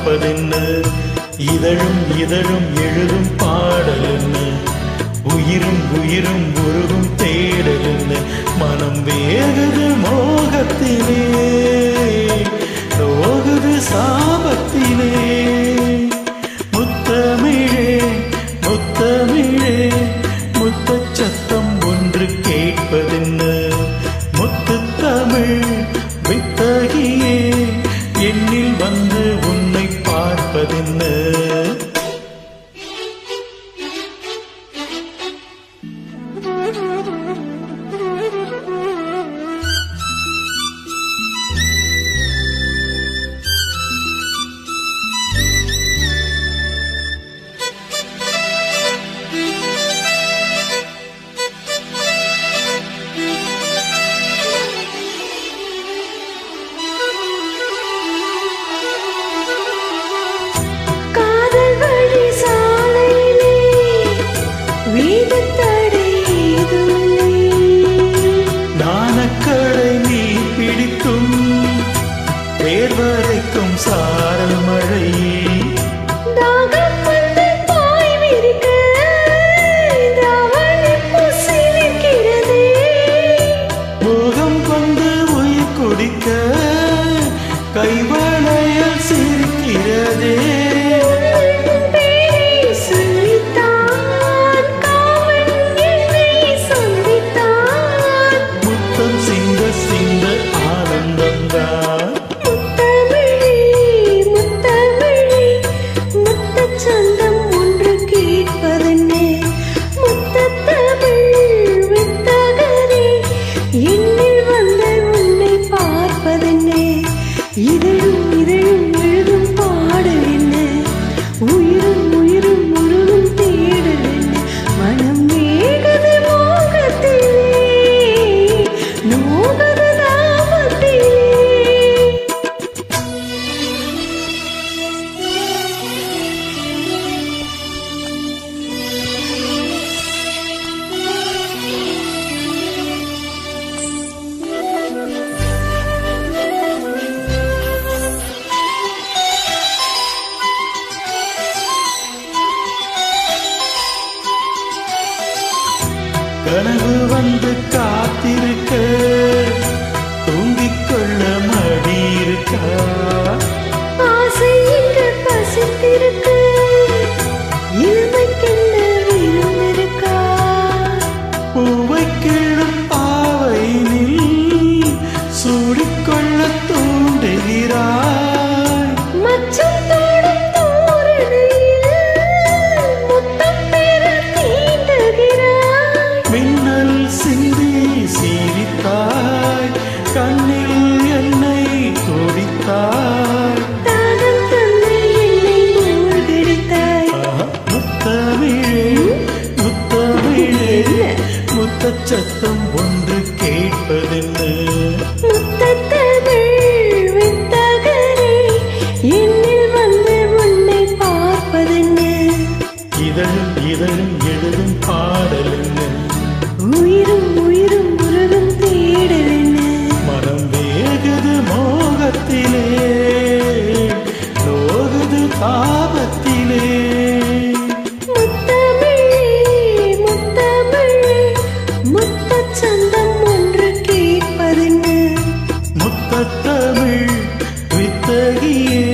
பார்ப்பதென்ன? இதழும் இதழும் எழுதும் பாடல் என்ன? உயிரும் உயிரும் உருகும் தேடல் என்ன? மனம் வேகுது மோகத்திலே, நோகுது சாபத்திலே. முத்தமிழே முத்தமிழே, முத்தச் சத்தம் ஒன்று கேட்பதென்ன? முத்துத்தமிழ் வித்தகியே, என்னில் வந்து உன்னை பார்ப்பதென்ன? வரைக்கும் சாரல் மழை மோகம் கொண்டு உயிர் குடிக்க கைவளையல் சிரிக்கிறதே. முத்தம் சிந்த சிந்த ஆனந்தம்தான். இதழும் இதழும் எழுதும் பாடல் என்ன? உயிரும் உயிரும் உருகும் தேடல் என்ன? மனம் வேகுது மோகத்திலே, நோகுது தாபத்திலே. கனவு வந்து காத்திருக்க, தூங்கிக் கொள்ள மடி இருக்கா? ஆசை இங்கு பசித்திருக்க, இளமைக்கென்ன விரும் இருக்கா? பூவை கிள்ளும் பாவையினில் சூடிக்கொள்ள தூண்டுகிறாய். மச்சம் தோடும் தோரணையில் முத்தம் பெற தீண்டுகிறாய். மின்னல் சிந்தி சீரித்தாய், கண்ணில் என்னை துடித்தாய். தாகம் தந்து என்னை மூழ்கடித்தாய். முத்தமிழே முத்தமிழே, முத்தச் சத்தம் ஒன்று கேட்பதென்ன? முத்தத்தமிழ் வித்தகரே, என்னில் வந்து உன்னை பார்ப்பதென்ன? இதழும் இதழும் எழுதும் பாடல் என்ன? உயிரும் உயிரும் உருகும் தேடல் என்ன? மனம் வேகுது மோகத்திலே, நோகுது தாபத்திலே. முத்தமிழே முத்தமிழே, முத்தச் சந்தம் ஒன்று கேட்பதென்ன? முத்தத்தமிழ் வித்தகியே,